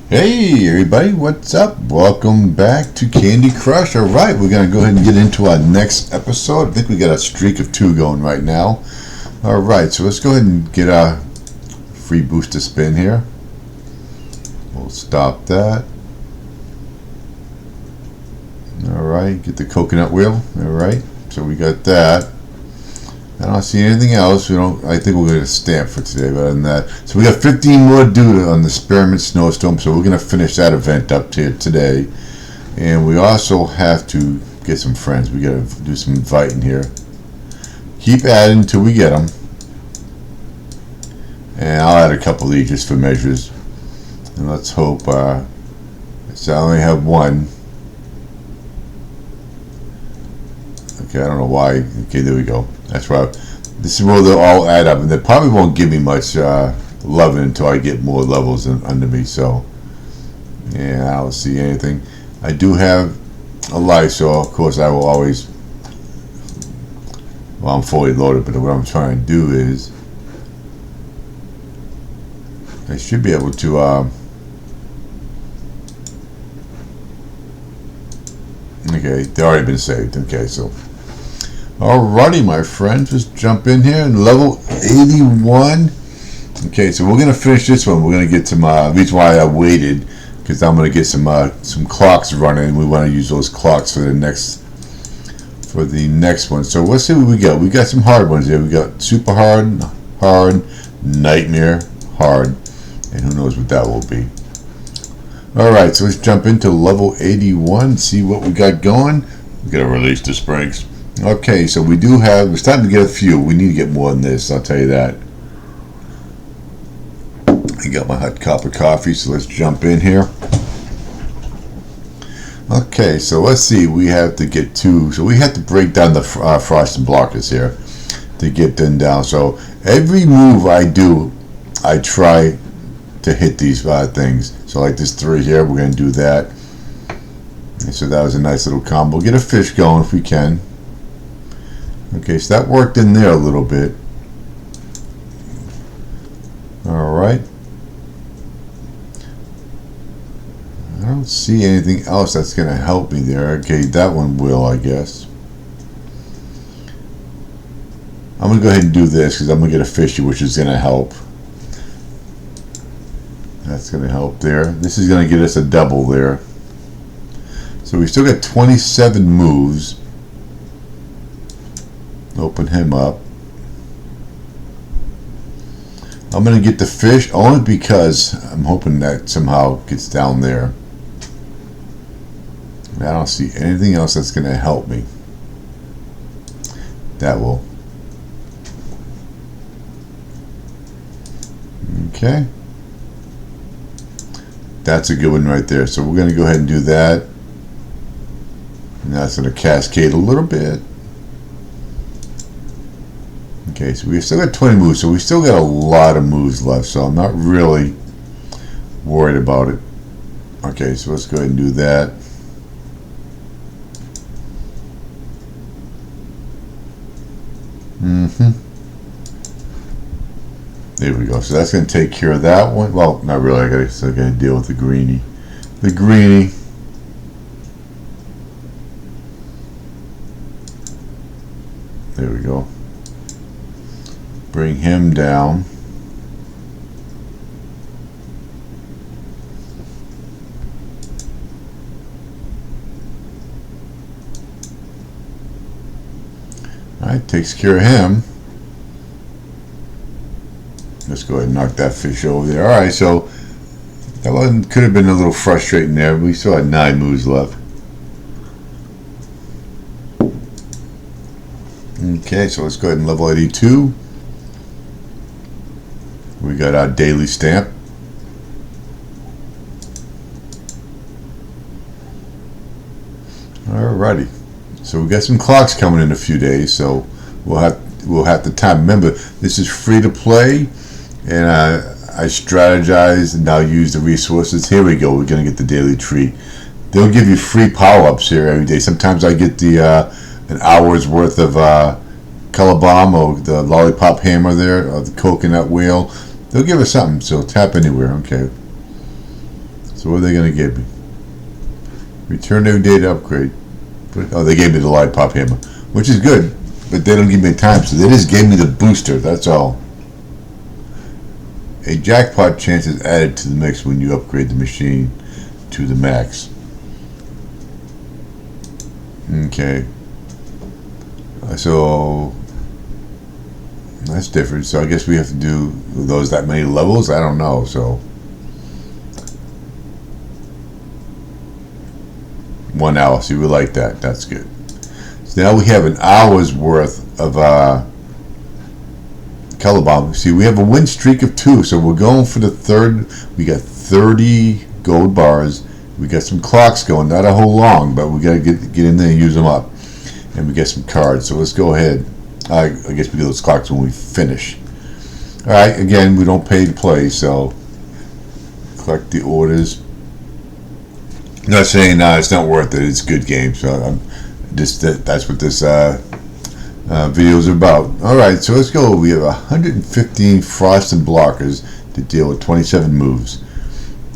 Hey everybody, what's up? Welcome back to Candy Crush. Alright, we're going to go ahead and get into our next episode. I think we got a streak of 2 going right now. Alright, so let's go ahead and get our free booster spin here. We'll stop that. Alright, get the coconut wheel. Alright, so we got that. I don't see anything else. I think we're going to stamp for today, but other than that. So we got 15 more to do on the Spearmint Snowstorm, so we're going to finish that event up here today. And we also have to get some friends. We got to do some inviting here. Keep adding until we get them. And I'll add a couple of these just for measures. And let's hope, so I only have one. Okay, I don't know why. Okay, there we go. That's right. This is where they'll all add up, and they probably won't give me much loving until I get more levels under me. So, yeah, I don't see anything. I do have a life, so of course I will always. Well, I'm fully loaded, but what I'm trying to do is I should be able to. Okay, they've already been saved. Okay, so. Alrighty, my friends, just jump in here and level 81. Okay, so we're gonna finish this one. We're gonna get some. Reason why I waited, because I'm gonna get some clocks running. We want to use those clocks for the next one. So let's see what we got. We got some hard ones here. We got super hard, hard, nightmare, hard, and who knows what that will be. Alright, so let's jump into level 81. See what we got going. We gotta release the springs. Okay, so we're starting to get a few. We need to get more than this, I'll tell you that. I got my hot cup of coffee, so let's jump in here. Okay, so let's see. We have to get 2. So we have to break down the frosted blockers here to get them down. So every move I do, I try to hit these things. So like this 3 here, we're going to do that. And so that was a nice little combo. Get a fish going if we can. Okay, so that worked in there a little bit. Alright. I don't see anything else that's going to help me there. Okay, that one will, I guess. I'm going to go ahead and do this because I'm going to get a fishy, which is going to help. That's going to help there. This is going to get us a double there. So we still got 27 moves. Open him up. I'm going to get the fish only because I'm hoping that somehow gets down there. I don't see anything else that's going to help me. That will. Okay. That's a good one right there. So we're going to go ahead and do that. And that's going to cascade a little bit. Okay, so we still got 20 moves, so we still got a lot of moves left, so I'm not really worried about it. Okay, so let's go ahead and do that. There we go. So that's going to take care of that one. Well, not really. I still got to deal with the greenie. The greenie. There we go. Bring him down. Alright, takes care of him. Let's go ahead and knock that fish over there. Alright, so that one could have been a little frustrating there. We still had 9 moves left. Okay, so let's go ahead and level 82. We got our daily stamp. Alrighty. So we got some clocks coming in a few days, so we'll have the time. Remember, this is free to play, and I strategize and now use the resources. Here we go. We're gonna get the daily treat. They'll give you free power-ups here every day. Sometimes I get the an hour's worth of color bomb or the lollipop hammer there, or the coconut wheel. They'll give us something, so tap anywhere. Okay. So what are they going to give me? Return every day to upgrade. Oh, they gave me the lollipop hammer, which is good, but they don't give me time, so they just gave me the booster, that's all. A jackpot chance is added to the mix when you upgrade the machine to the max. Okay. So that's different. So I guess we have to do those that many levels. I don't know. So 1 hour. See, we like that. That's good. So now we have an hour's worth of color bomb. See, we have a win streak of 2. So we're going for the third. We got 30 gold bars. We got some clocks going. Not a whole long, but we got to get in there and use them up. And we get some cards. So let's go ahead. I guess we get those clocks when we finish. Alright, again, we don't pay to play, so collect the orders. I'm not saying it's not worth it. It's a good game. So that's what this video is about. Alright, so let's go. We have 115 frost and blockers to deal with 27 moves.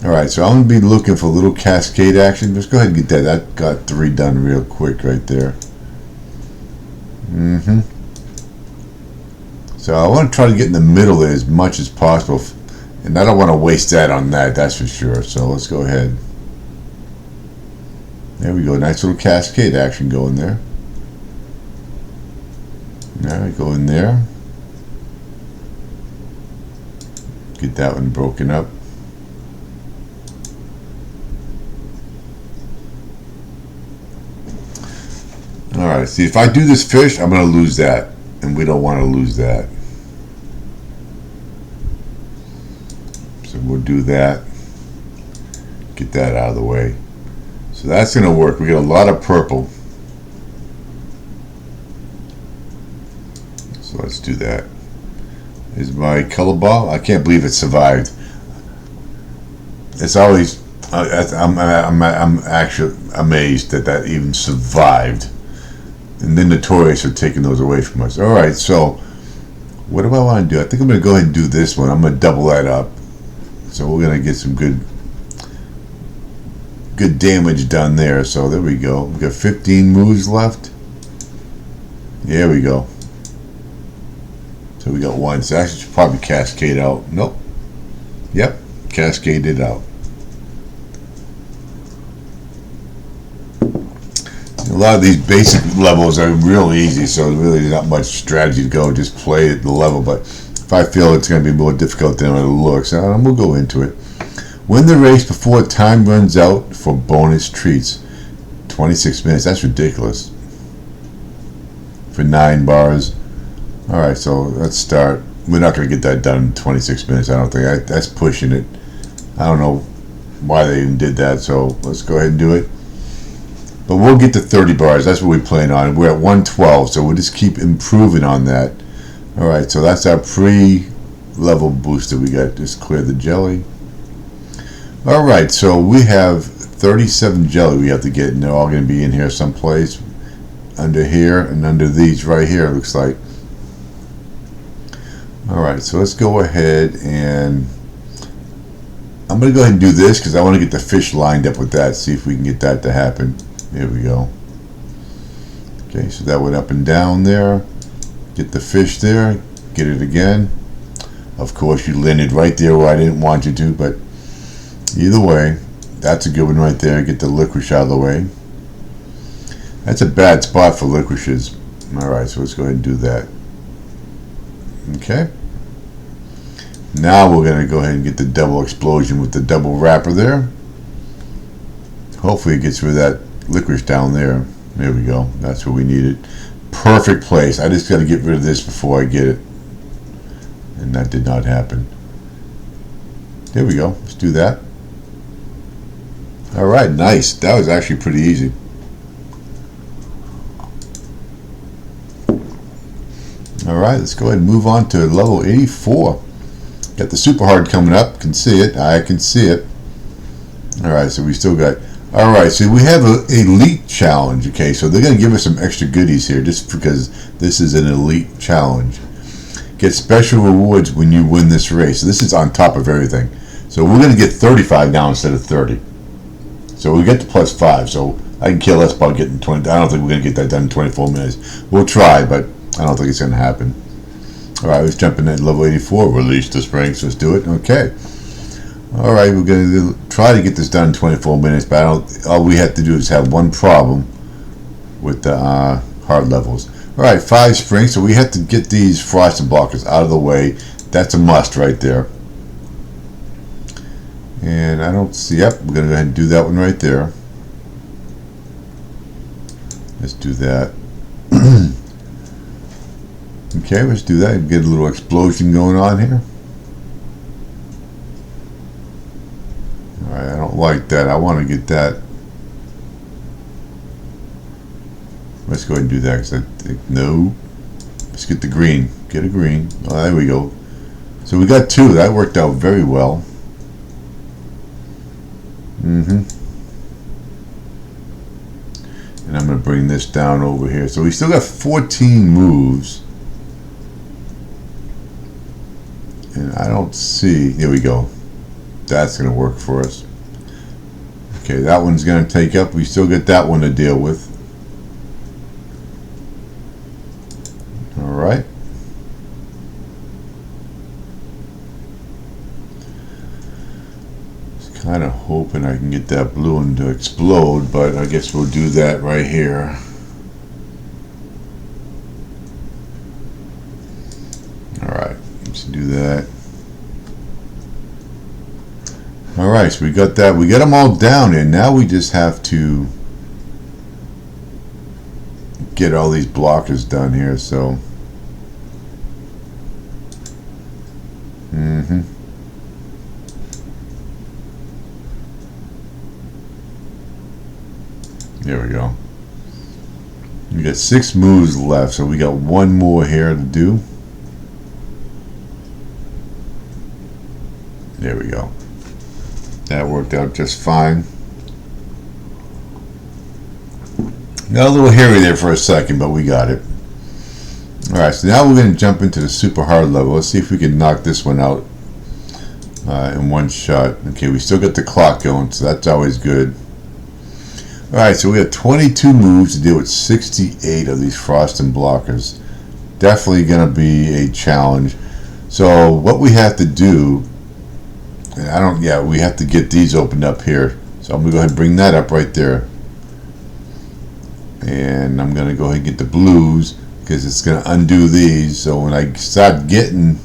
Alright, so I'm going to be looking for a little cascade action. Let's go ahead and get that. That got 3 done real quick right there. So I want to try to get in the middle there as much as possible, and I don't want to waste that on that, that's for sure. So let's go ahead. There we go, nice little cascade action going there. Alright, go in there. Get that one broken up. Alright, see, if I do this fish, I'm going to lose that. And we don't want to lose that. So we'll do that. Get that out of the way. So that's going to work. We got a lot of purple. So let's do that. Is my color ball? I can't believe it survived. It's always... I'm actually amazed that even survived. And then Notorious are taking those away from us. Alright, so what do I want to do? I think I'm going to go ahead and do this one. I'm going to double that up. So we're going to get some good damage done there. So there we go. We've got 15 moves left. There we go. So we got 1. So actually should probably cascade out. Nope. Yep. Cascaded out. A lot of these basic levels are real easy, so really not much strategy to go. Just play at the level. But if I feel it's going to be more difficult than it looks, we'll go into it. Win the race before time runs out for bonus treats. 26 minutes. That's ridiculous. For 9 bars. Alright, so let's start. We're not going to get that done in 26 minutes, I don't think. That's pushing it. I don't know why they even did that, so let's go ahead and do it. But we'll get to 30 bars. That's what we plan on. We're at 112, so we'll just keep improving on that. Alright, so that's our pre-level booster we got. Just clear the jelly. Alright, so we have 37 jelly we have to get, and they're all going to be in here someplace. Under here and under these right here, it looks like. Alright, so let's go ahead and... I'm going to go ahead and do this because I want to get the fish lined up with that. See if we can get that to happen. There we go. Okay, so that went up and down there. Get the fish there. Get it again. Of course, you landed right there where I didn't want you to, but either way, that's a good one right there. Get the licorice out of the way. That's a bad spot for licorices. Alright, so let's go ahead and do that. Okay. Now we're going to go ahead and get the double explosion with the double wrapper there. Hopefully it gets rid of that licorice down there. There we go. That's what we needed. Perfect place. I just got to get rid of this before I get it. And that did not happen. There we go. Let's do that. Alright, nice. That was actually pretty easy. Alright, let's go ahead and move on to level 84. Got the super hard coming up. Can see it. I can see it. Alright, so we still got... Alright, so we have an elite challenge. Okay, so they're going to give us some extra goodies here just because this is an elite challenge. Get special rewards when you win this race. So this is on top of everything. So we're going to get 35 now instead of 30. So we get to +5. So I can care less about getting 20. I don't think we're going to get that done in 24 minutes. We'll try, but I don't think it's going to happen. All right, let's jump in at level 84. Release the springs. Let's do it. Okay. All right, we're going to try to get this done in 24 minutes, but all we have to do is have one problem with the hard levels. All right, 5 springs, so we have to get these frosted blockers out of the way. That's a must right there. And I don't see, yep, we're going to go ahead and do that one right there. Let's do that. Okay, let's do that and get a little explosion going on here. Alright, I don't like that. I want to get that. Let's go ahead and do that because I think, no. Let's get the green. Get a green. Oh, there we go. So we got 2. That worked out very well. And I'm going to bring this down over here. So we still got 14 moves. And I don't see. Here we go. That's going to work for us. Okay, that one's going to take up. We still get that one to deal with. Alright. Just kind of hoping I can get that blue one to explode, but I guess we'll do that right here. Alright, let's do that. Alright, so we got that. We got them all down, and now we just have to get all these blockers done here. So there we go. We got 6 moves left, so we got 1 more here to do. There we go. That worked out just fine. Got a little hairy there for a second, but we got it. Alright, so now we're going to jump into the super hard level. Let's see if we can knock this one out in one shot. Okay, we still got the clock going, so that's always good. Alright, so we have 22 moves to deal with 68 of these frosting blockers. Definitely going to be a challenge. So what we have to do, and we have to get these opened up here. So I'm going to go ahead and bring that up right there. And I'm going to go ahead and get the blues because it's going to undo these. So when I start getting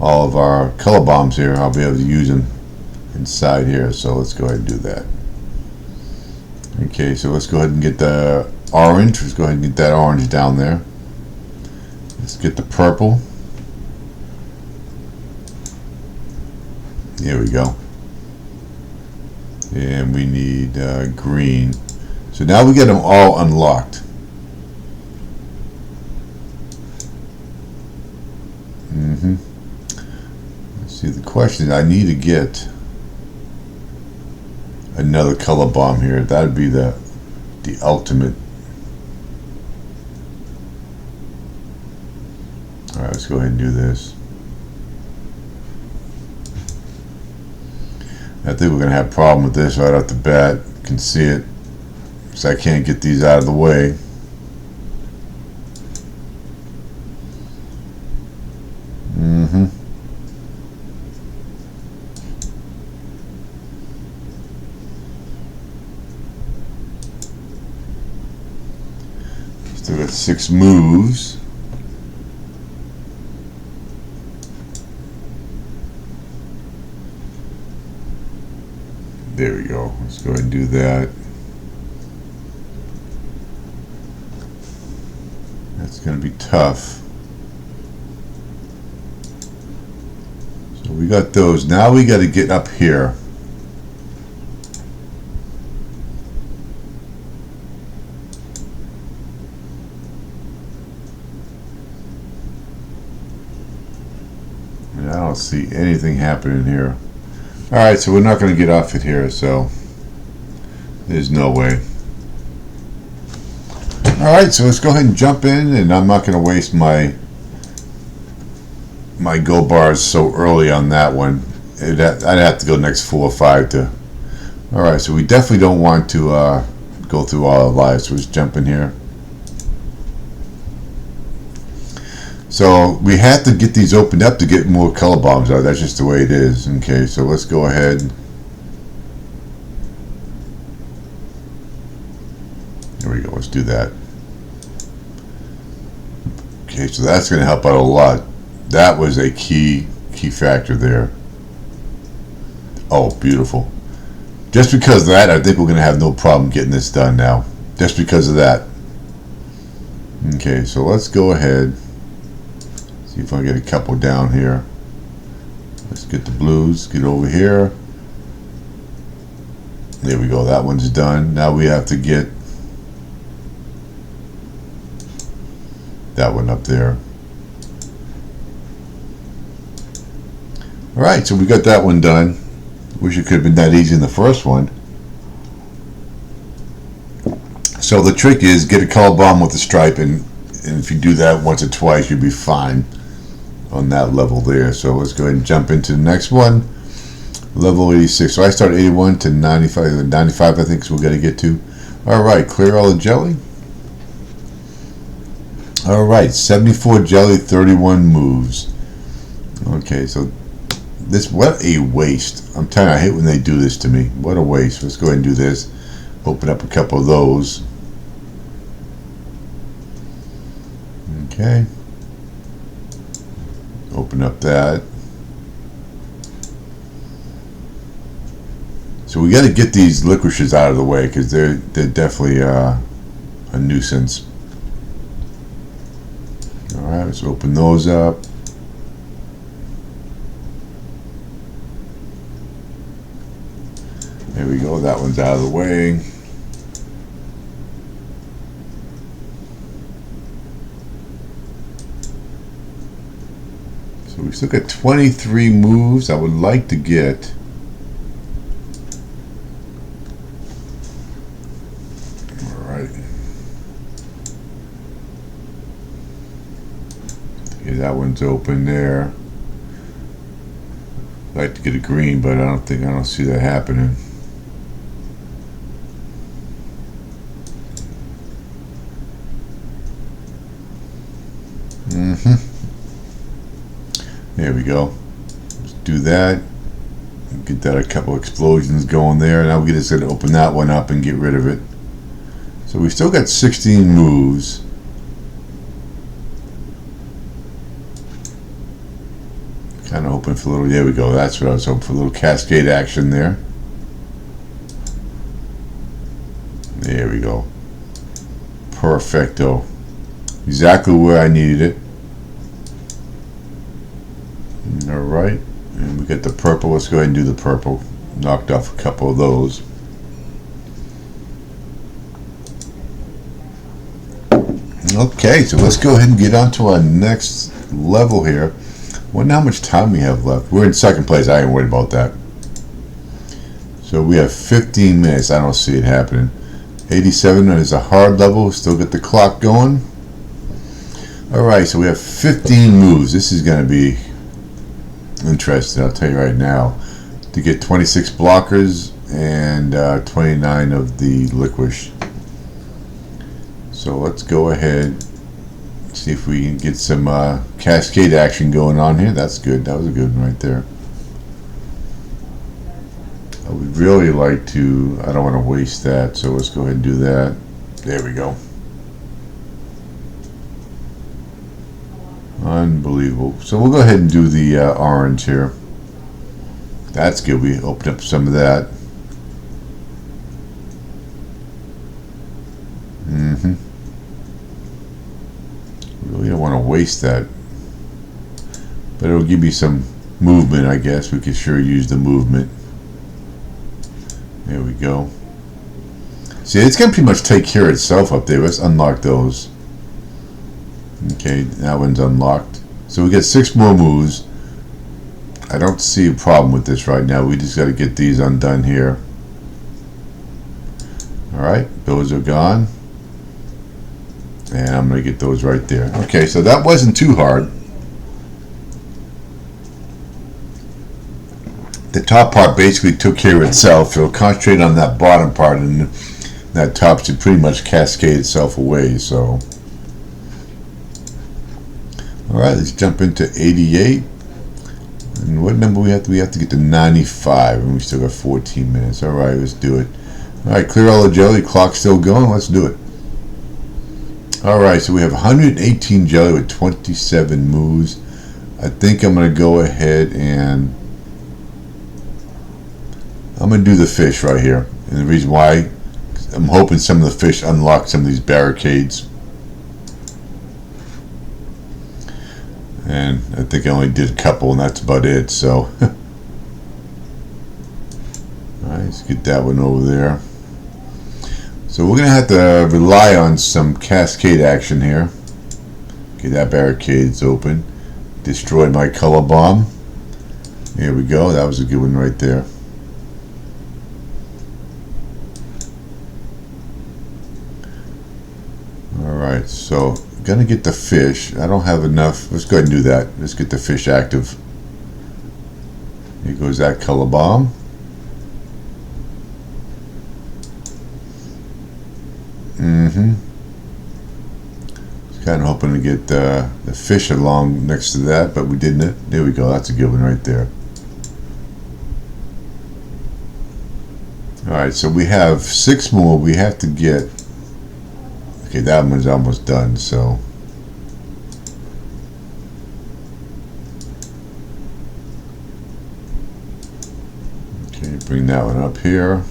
all of our color bombs here, I'll be able to use them inside here. So let's go ahead and do that. Okay, so let's go ahead and get the orange. Let's go ahead and get that orange down there. Let's get the purple. Here we go. And we need green. So now we get them all unlocked. Let's see, the question is, I need to get another color bomb here. That would be the ultimate. Alright, let's go ahead and do this. I think we're going to have a problem with this right off the bat. You can see it. So I can't get these out of the way. Still got 6 moves. There we go. Let's go ahead and do that. That's going to be tough. So we got those. Now we got to get up here. And I don't see anything happening here. Alright, so we're not going to get off it here, so there's no way. Alright, so let's go ahead and jump in, and I'm not going to waste my go bars so early on that one. I'd have to go the next 4 or 5 to. All right, so we definitely don't want to go through all our lives. So let's jump in here. So we have to get these opened up to get more color bombs out. That's just the way it is. Okay, so let's go ahead. There we go. Let's do that. Okay, so that's going to help out a lot. That was a key factor there. Oh, beautiful. Just because of that, I think we're going to have no problem getting this done now. Just because of that. Okay, so let's go ahead. See if I get a couple down here. Let's get the blues. Get over here. There we go. That one's done. Now we have to get that one up there. Alright, so we got that one done. Wish it could have been that easy in the first one. So the trick is get a color bomb with a stripe, and if you do that once or twice, you'll be fine on that level there. So let's go ahead and jump into the next one. Level 86. So I start 81 to 95. 95 I think is we're going to get to. Alright, clear all the jelly. Alright, 74 jelly, 31 moves. Okay, so this, what a waste. I'm telling you, I hate when they do this to me. What a waste. Let's go ahead and do this. Open up a couple of those. Okay. Open up that. So we got to get these licorices out of the way because they're definitely a nuisance. All right, let's open those up. There we go. That one's out of the way. So we still got 23 moves. I would like to get. All right. Okay, that one's open there. I'd like to get a green, but I don't see that happening. There we go. Let's do that. Get that a couple explosions going there. Now we're just going to open that one up and get rid of it. So we still got 16 moves. Kind of hoping for a little. There we go. That's what I was hoping for. A little cascade action there. There we go. Perfecto. Exactly where I needed it. Alright, and we got the purple. Let's go ahead and do the purple. Knocked off a couple of those. Okay, so let's go ahead and get on to our next level here. Wonder how much time we have left. We're in second place. I ain't worried about that. So we have 15 minutes. I don't see it happening. 87 is a hard level. Still got the clock going. Alright, so we have 15 moves. This is going to be interesting, I'll tell you right now. To get 26 blockers and 29 of the licorice. So let's go ahead, see if we can get some cascade action going on here. That's good. That was a good one right there. I would really like to, I don't want to waste that, so let's go ahead and do that. There we go. Unbelievable. So we'll go ahead and do the orange here. That's good. We opened up some of that. Really don't want to waste that. But it'll give you some movement, I guess. We could sure use the movement. There we go. See, it's going to pretty much take care of itself up there. Let's unlock those. Okay, that one's unlocked. So we got 6 more moves. I don't see a problem with this right now. We just got to get these undone here. Alright, those are gone. And I'm going to get those right there. Okay, so that wasn't too hard. the top part basically took care of itself, so concentrate on that bottom part, and that top should pretty much cascade itself away. So, all right, let's jump into 88. And what number we have to? We have to get to 95, and we still got 14 minutes. All right, let's do it. All right, clear all the jelly. Clock's still going. Let's do it. All right, so we have 118 jelly with 27 moves. I think I'm going to go ahead and I'm going to do the fish right here. And the reason why, I'm hoping some of the fish unlock some of these barricades. And I think I only did a couple, and that's about it. So, all right, let's get that one over there. So we're going to have to rely on some cascade action here. Okay, that barricade's open. Destroy my color bomb. There we go. That was a good one right there. Alright, so gonna get the fish. I don't have enough. Let's go ahead and do that. Let's get the fish active. Here goes that color bomb. Kind of hoping to get the fish along next to that, but we didn't. There we go. That's a good one right there. Alright, so we have 6 more. We have to get... Okay, that one's almost done, so... Okay, bring that one up here.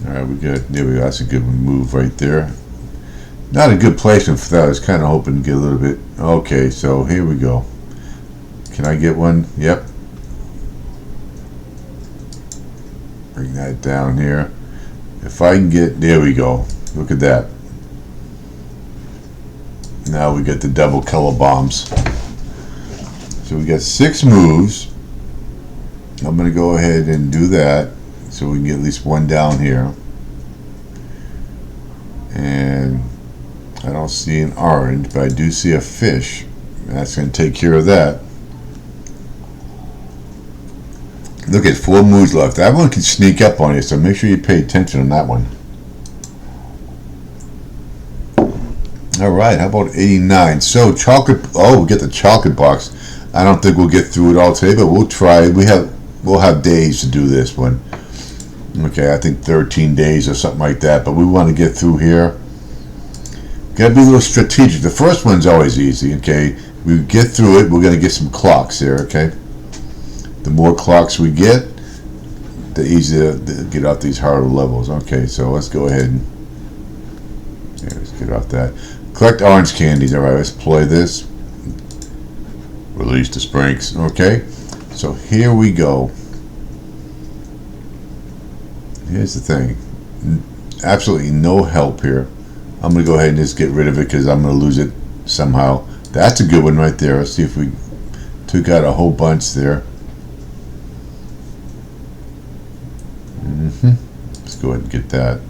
Alright, we got, there we go, that's a good move right there. Not a good placement for that. I was kind of hoping to get a little bit. Okay, so here we go. Can I get one? Yep. Bring that down here. If I can get, there we go. Look at that. Now we get the double color bombs. So we got 6 moves. I'm going to go ahead and do that, so we can get at least one down here. And I don't see an orange, but I do see a fish. That's going to take care of that. Look at 4 moves left. That one can sneak up on you, so make sure you pay attention on that one. Alright, how about 89? So chocolate, oh, we get the chocolate box. I don't think we'll get through it all today, but we'll try. We'll have days to do this one. Okay, I think 13 days or something like that, but we want to get through here. Gotta be a little strategic. The first one's always easy, okay? We get through it, we're gonna get some clocks here, okay? The more clocks we get, the easier to get off these harder levels. Okay, so let's go ahead and let's get off that. Collect orange candies. Alright, let's play this. Release the sprinks. Okay, so here we go. Here's the thing. Absolutely no help here. I'm going to go ahead and just get rid of it because I'm going to lose it somehow. That's a good one right there. Let's see if we took out a whole bunch there. Let's go ahead and get that.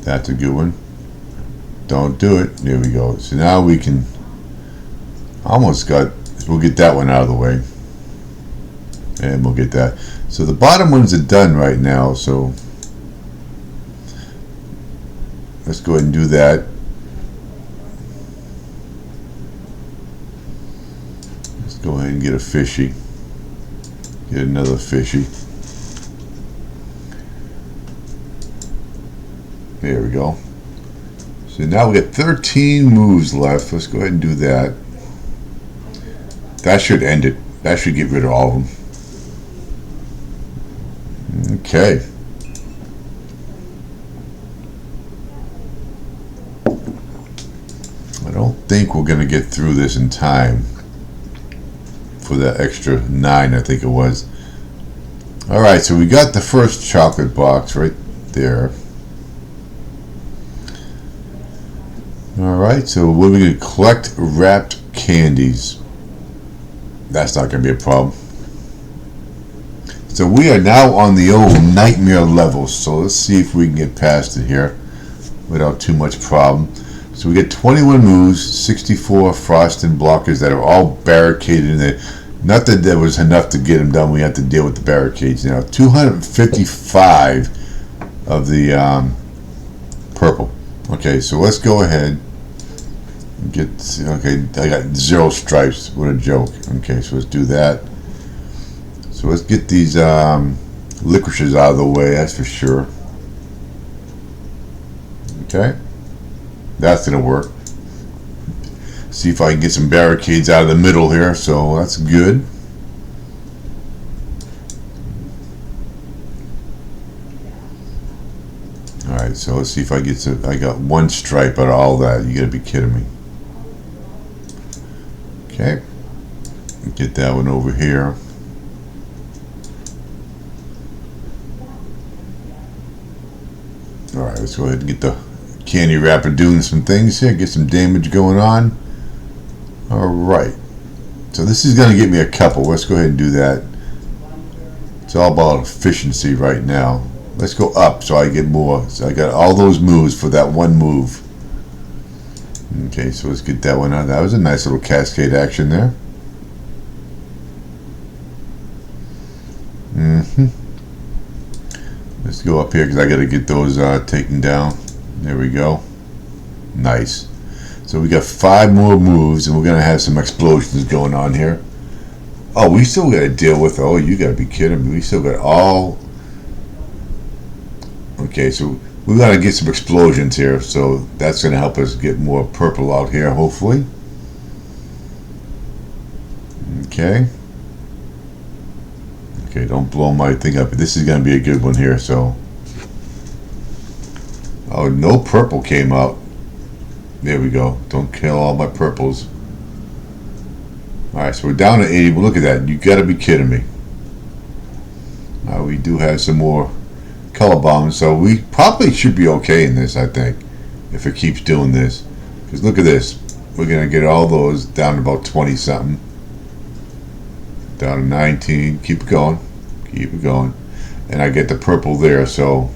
That's a good one. Don't do it. There we go. So now we can almost got, we'll get that one out of the way. And we'll get that. So the bottom ones are done right now, so let's go ahead and do that. Let's go ahead and get a fishy. Get another fishy. There we go. So now we got 13 moves left. Let's go ahead and do that. That should end it. That should get rid of all of them. Okay. I don't think we're going to get through this in time for that extra 9, I think it was. Alright, so we got the first chocolate box right there. Alright, so we're going to collect wrapped candies. That's not going to be a problem. So we are now on the old nightmare level. So let's see if we can get past it here without too much problem. So we get 21 moves, 64 frost and blockers that are all barricaded in there. Not that there was enough to get them done. We have to deal with the barricades now. 255 of the purple. Okay, so let's go ahead and get. Okay, I got 0 stripes. What a joke. Okay, so let's do that. So let's get these licorices out of the way. That's for sure. Okay, that's gonna work. See if I can get some barricades out of the middle here. So that's good. Alright, so let's see if I get to. I got 1 stripe out of all that. You gotta be kidding me. Okay, get that one over here. Alright, let's go ahead and get the candy wrapper doing some things here, get some damage going on. Alright, so this is going to get me a couple. Let's go ahead and do that. It's all about efficiency right now. Let's go up so I get more. So I got all those moves for that one move. Okay, so let's get that one on. That was a nice little cascade action there. Let's go up here because I got to get those taken down. There we go. Nice. So we got 5 more moves, and we're going to have some explosions going on here. Oh, we still got to deal with. Oh, you got to be kidding me. We still got all. Okay, so we got to get some explosions here. So that's going to help us get more purple out here, hopefully. Okay. Okay, don't blow my thing up. This is going to be a good one here. So. Oh, no purple came out. There we go. Don't kill all my purples. Alright, so we're down to 80. Well, look at that. You gotta be kidding me. We do have some more color bombs, so we probably should be okay in this, I think, if it keeps doing this. Because look at this. We're gonna get all those down to about 20 something. Down to 19. Keep it going. Keep it going. And I get the purple there, so.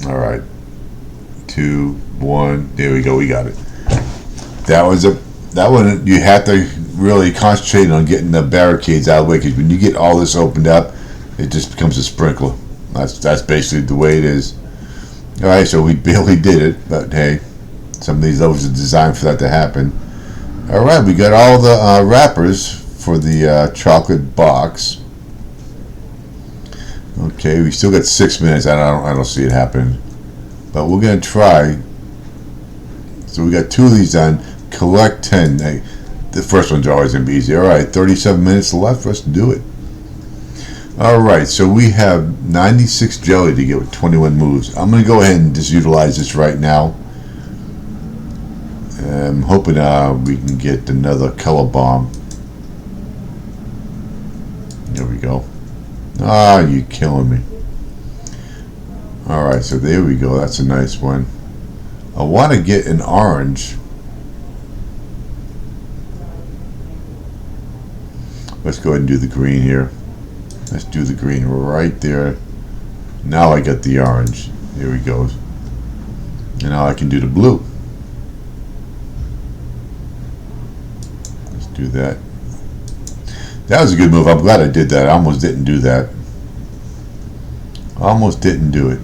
Alright. 2, 1, there we go, we got it. That one you have to really concentrate on getting the barricades out of the way, because when you get all this opened up, it just becomes a sprinkler. That's basically the way it is. Alright, so we barely did it, but hey, some of these levels are designed for that to happen. Alright, we got all the wrappers for the chocolate box. Okay, we still got 6 minutes. I don't see it happening. But we're going to try. So we got 2 of these done. Collect 10. Hey, the first one's always going to be easy. Alright, 37 minutes left. Let's do it. Alright, so we have 96 jelly to get with 21 moves. I'm going to go ahead and just utilize this right now. I'm hoping we can get another color bomb. There we go. Ah, you're killing me. Alright, so there we go. That's a nice one. I want to get an orange. Let's go ahead and do the green here. Let's do the green right there. Now I got the orange. There we go. And now I can do the blue. Let's do that. That was a good move. I'm glad I did that. I almost didn't do that. Almost didn't do it.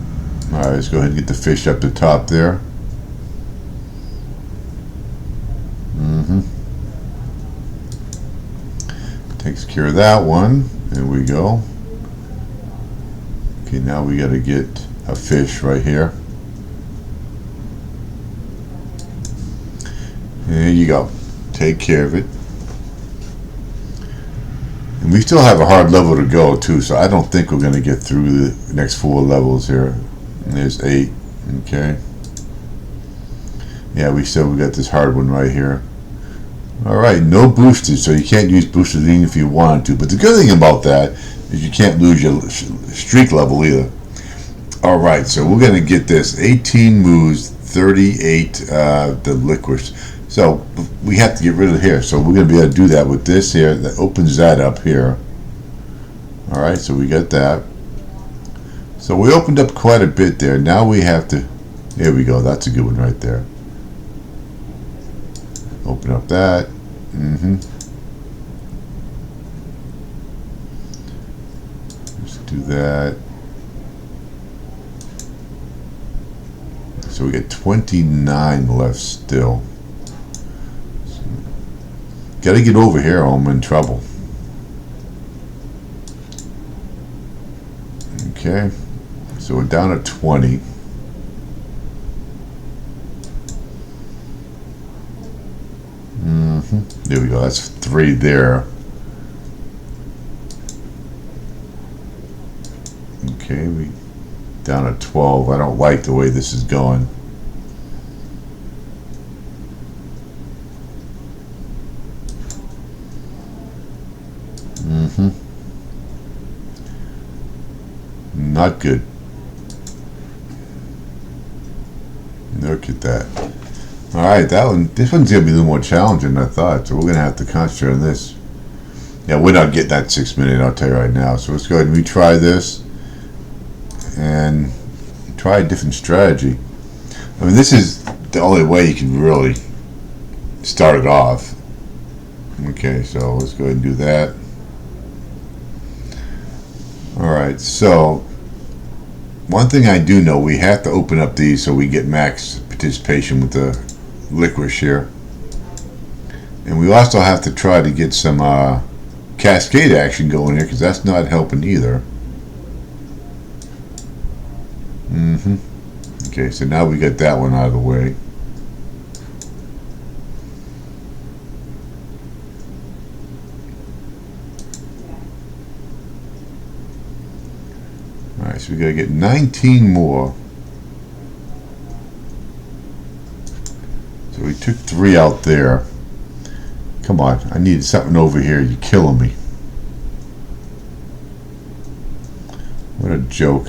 Alright, let's go ahead and get the fish up the top there. Takes care of that one. There we go. Okay, now we got to get a fish right here. There you go. Take care of it. And we still have a hard level to go too, so I don't think we're going to get through the next 4 levels here. And there's 8. Okay. Yeah, we got this hard one right here. Alright, no boosters, so you can't use boosters even if you wanted to. But the good thing about that is you can't lose your streak level either. Alright, so we're going to get this 18 moves, 38 the licorice. So we have to get rid of here. So we're going to be able to do that with this here. That opens that up here. Alright, so we got that. So we opened up quite a bit there. Now we have to There we go. That's a good one right there. Open up that. Let's do that. So we got 29 left still. So, gotta get over here or I'm in trouble. Okay. So we're down at 20. There we go. That's 3 there. Okay, we down at 12. I don't like the way this is going. Not good. Look at that. Alright, this one's gonna be a little more challenging than I thought, so we're gonna have to concentrate on this. Yeah, we're not getting that 6 minute, I'll tell you right now. So let's go ahead and retry this and try a different strategy. I mean, this is the only way you can really start it off. Okay, so let's go ahead and do that. Alright, so one thing I do know, we have to open up these so we get max participation with the licorice here. And we also have to try to get some cascade action going here, because that's not helping either. Okay, so now we got that one out of the way. Alright, so we gotta get 19 more. So we took 3 out there. Come on, I need something over here. You're killing me. What a joke.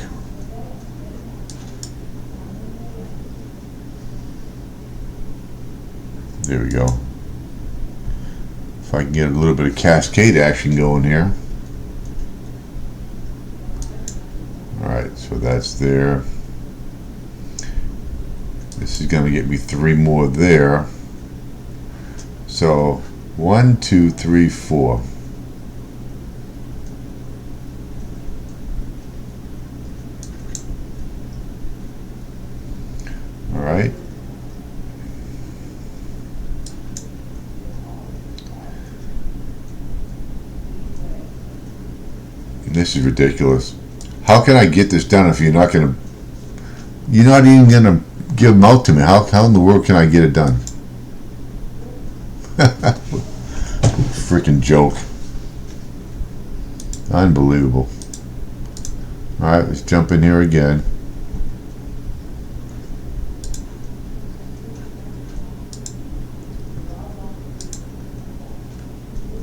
There we go. If I can get a little bit of cascade action going here. Alright, so that's there. This is going to get me 3 more there. So 1, 2, 3, 4. All right. This is ridiculous. How can I get this done if you're not even gonna give them out to me? How in the world can I get it done? Freaking joke. Unbelievable. Alright, let's jump in here again.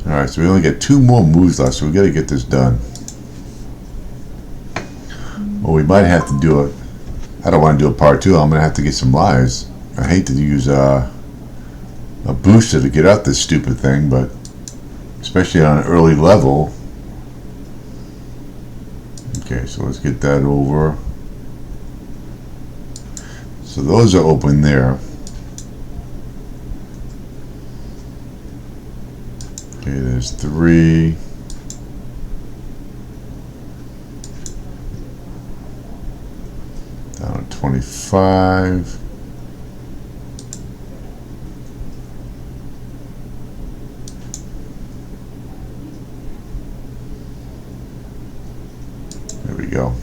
Alright, so we only got 2 more moves left, so we gotta get this done. Well, we might have to do it. I don't want to do a part 2. I'm gonna have to get some lives. I hate to use a booster to get out this stupid thing, but especially on an early level. Okay, so let's get that over. So those are open there. Okay, there's 3. Down to 25. There we go.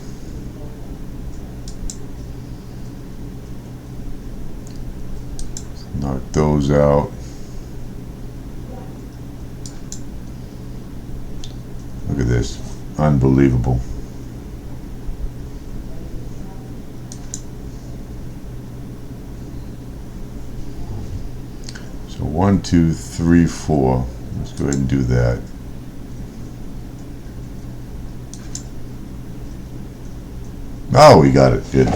Let's knock those out. Look at this. Unbelievable. So 1, 2, 3, 4. Let's go ahead and do that. Oh, we got it. Good.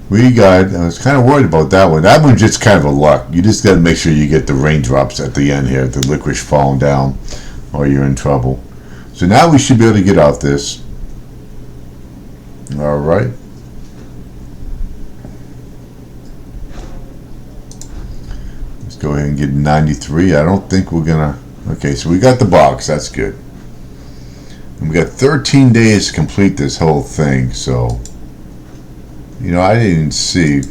We got, I was kind of worried about that one. That one's just kind of a luck. You just got to make sure you get the raindrops at the end here, the licorice falling down, or you're in trouble. So now we should be able to get out this. All right. Let's go ahead and get 93. I don't think we're gonna. Okay, so we got the box. That's good. And we got 13 days to complete this whole thing. So, you know, I didn't see.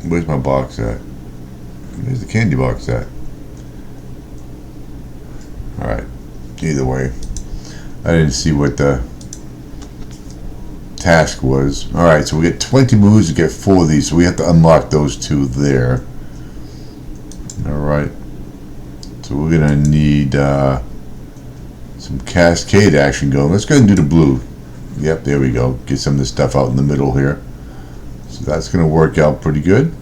Where's my box at? Where's the candy box at? All right. Either way, I didn't see what the task was. All right, so we get 20 moves to get 4 of these, so we have to unlock those 2 there. All right, so we're gonna need some cascade action going. Let's go ahead and do the blue. Yep, there we go. Get some of this stuff out in the middle here. So that's gonna work out pretty good.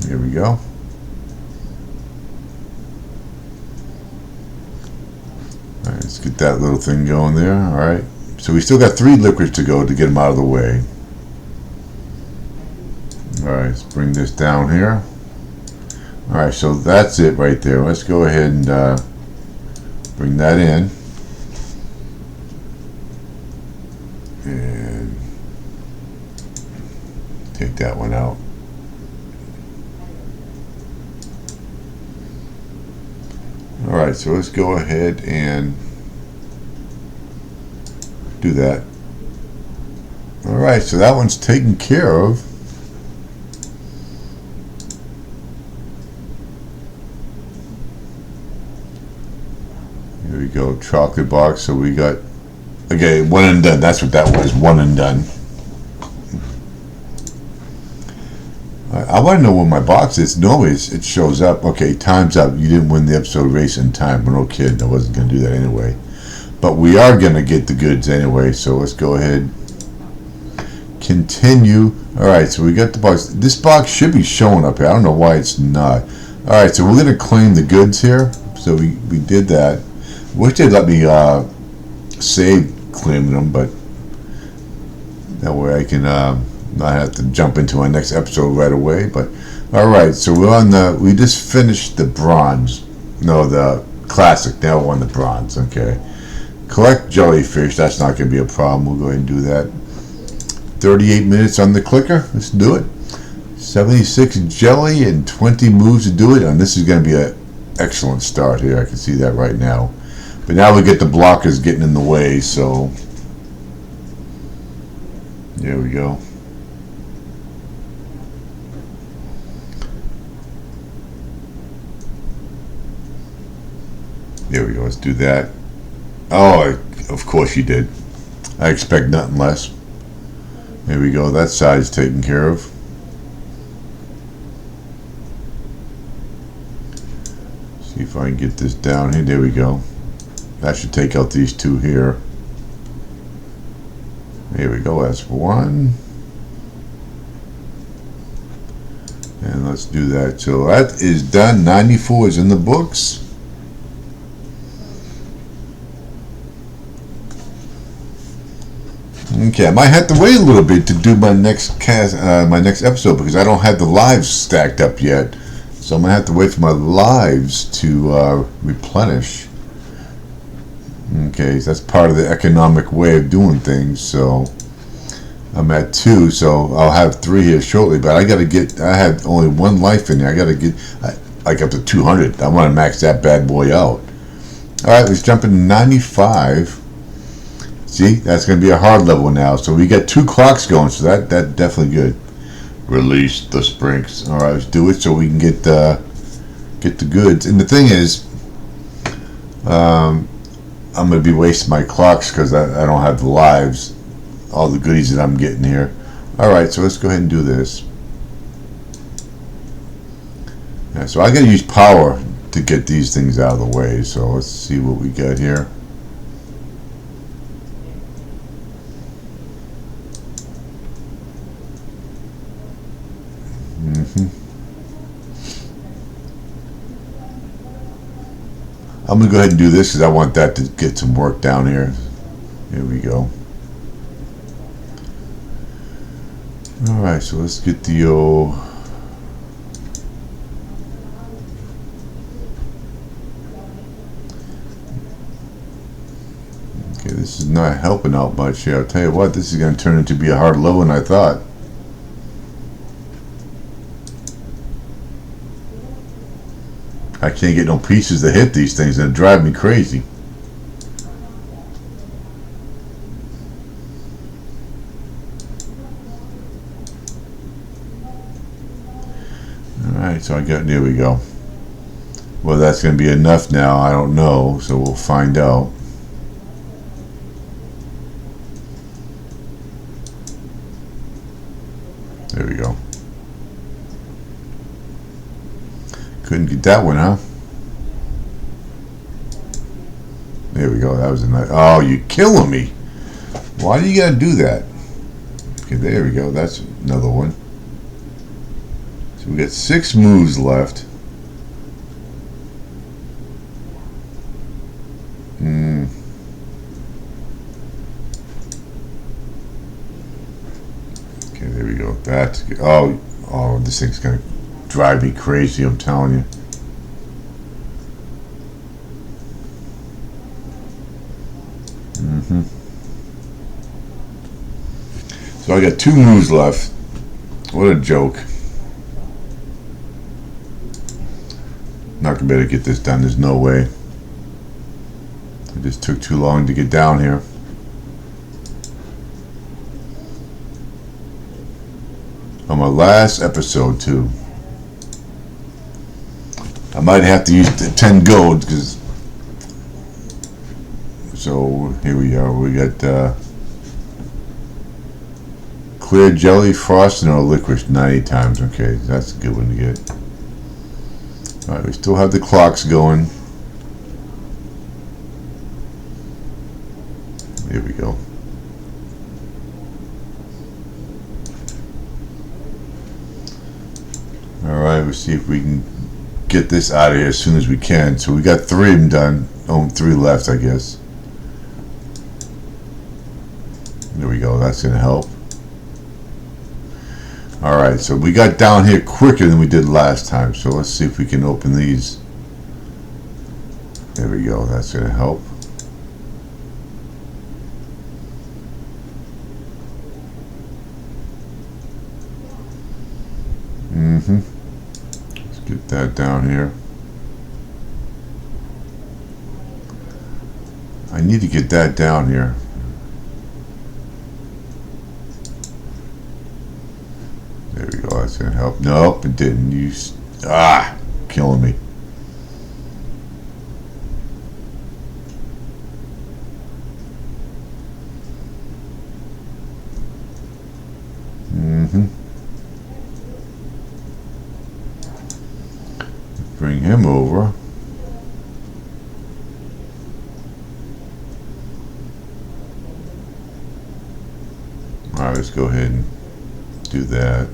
Here we go. All right, let's get that little thing going there. All right, so we still got 3 liquids to go to get them out of the way. All right, let's bring this down here. All right, so that's it right there. Let's go ahead and bring that in. And take that one out. All right, so let's go ahead and do that. All right, so that one's taken care of. Here we go, chocolate box. So we got, okay, one and done. That's what that was, one and done. I want to know where my box is. Normally it shows up, okay, time's up. You didn't win the episode race in time. But no kidding, I wasn't going to do that anyway. But we are going to get the goods anyway, so let's go ahead. Continue. Alright, so we got the box. This box should be showing up here. I don't know why it's not. Alright, so we're going to claim the goods here. So we did that. Wish they'd let me save claiming them, but that way I can not have to jump into my next episode right away. But alright, so we're on we just finished the bronze. No, the classic. Now we're on the bronze. Okay. Collect jellyfish. That's not going to be a problem. We'll go ahead and do that. 38 minutes on the clicker. Let's do it. 76 jelly and 20 moves to do it. And this is going to be an excellent start here. I can see that right now. But now we get the blockers getting in the way. So there we go. There we go. Let's do that. Oh, of course you did. I expect nothing less. There we go. That side is taken care of. See if I can get this down here. There we go. That should take out these 2 here. There we go. That's 1. And let's do that. So that is done. 94 is in the books. Okay, I might have to wait a little bit to do my next my next episode because I don't have the lives stacked up yet. So I'm gonna have to wait for my lives to replenish. Okay, so that's part of the economic way of doing things. So I'm at 2, so I'll have 3 here shortly. But I gotta get. I have only 1 life in there. I gotta get like up to 200. I want to max that bad boy out. All right, let's jump into 95. See, that's going to be a hard level now. So we got 2 clocks going, so that's definitely good. Release the springs. All right, let's do it so we can get the goods. And the thing is, I'm going to be wasting my clocks because I don't have the lives, all the goodies that I'm getting here. All right, so let's go ahead and do this. Yeah, so I got to use power to get these things out of the way. So let's see what we got here. I'm going to go ahead and do this because I want that to get some work down here. Here we go. Alright, so let's get the old... Okay, this is not helping out much here. I'll tell you what, this is going to turn into be a hard level than I thought. I can't get no pieces to hit these things, and it drive me crazy. Alright, so I got, there we go. Well, that's going to be enough now, I don't know, so we'll find out. There we go. Couldn't get that one, huh? There we go. That was a nice. Oh, you're killing me. Why do you gotta do that? Okay, there we go. That's another one. So we got 6 moves left. Okay, there we go. That's good. Oh, this thing's gonna drive me crazy, I'm telling you. So I got 2 moves left. What a joke. Not gonna be able to get this done, there's no way. It just took too long to get down here. On my last episode too. I might have to use the 10 gold because. So here we are. We got clear jelly, frosting, or licorice 90 times. Okay, that's a good one to get. All right, we still have the clocks going. Here we go. All right, we'll see if we can get this out of here as soon as we can. So we got 3 of them done. Oh, 3 left, I guess. There we go. That's going to help. All right, so we got down here quicker than we did last time. So let's see if we can open these. There we go. That's going to help. Let's get that down here. I need to get that down here. There we go. That's gonna help. Nope, it didn't. Killing me. Bring him over. Alright, let's go ahead and do that.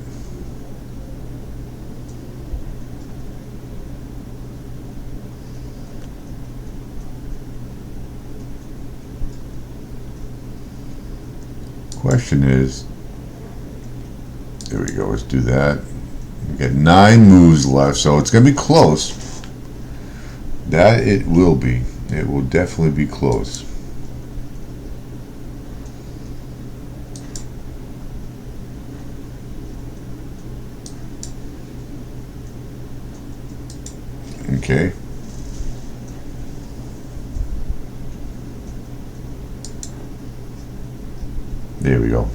Question is, there we go, let's do that. We got 9 moves left, so it's going to be close. That it will be. It will definitely be close. Okay. There we go.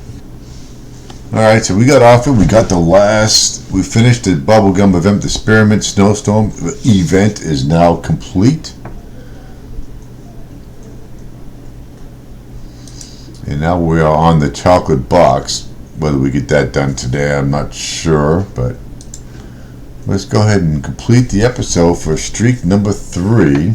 Alright, so we got off it. We got the last. We finished the bubblegum event. The Spearmint Snowstorm event is now complete. And now we are on the chocolate box. Whether we get that done today, I'm not sure. But let's go ahead and complete the episode for streak number 3.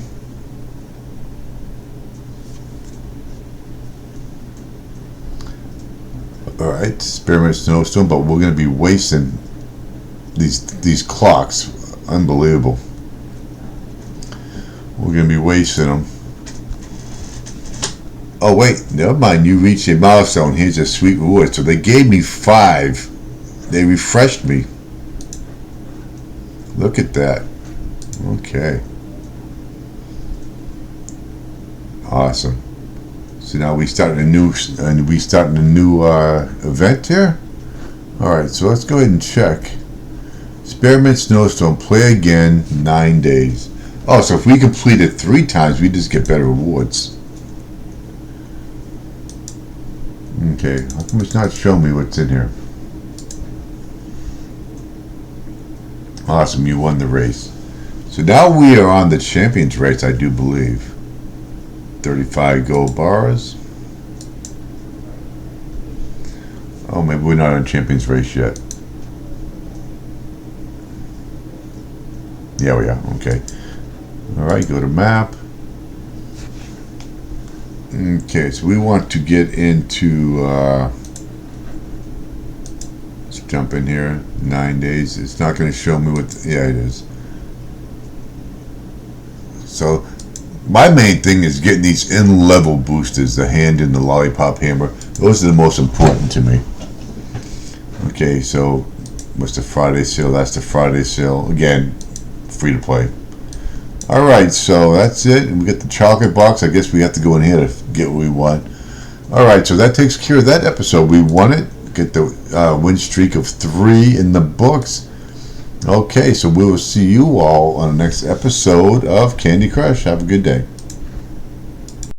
Alright, Spearmint Snowstorm, but we're going to be wasting these clocks. Unbelievable. We're going to be wasting them. Oh wait, never mind, you reached a milestone. Here's a sweet reward. So they gave me 5. They refreshed me. Look at that. Okay. Awesome. So So now we starting a new event here. All right, so let's go ahead and check. Experiment Snowstorm. Play again. 9 days. Oh, so if we complete it 3 times, we just get better rewards. Okay, how come it's not showing me what's in here? Awesome, you won the race. So now we are on the Champions race, I do believe. 35 gold bars. Oh, maybe we're not on Champions race yet. Yeah, we are. Okay. Alright, go to map. Okay, so we want to get into let's jump in here. 9 days. It's not going to show me what yeah, it is. So my main thing is getting these in-level boosters, the hand and the lollipop hammer. Those are the most important to me. Okay, so what's the Friday sale? That's the Friday sale. Again, free to play. Alright, so that's it. We get the chocolate box. I guess we have to go in here to get what we want. Alright, so that takes care of that episode. We won it. Get the win streak of 3 in the books. Okay, so we will see you all on the next episode of Candy Crush. Have a good day.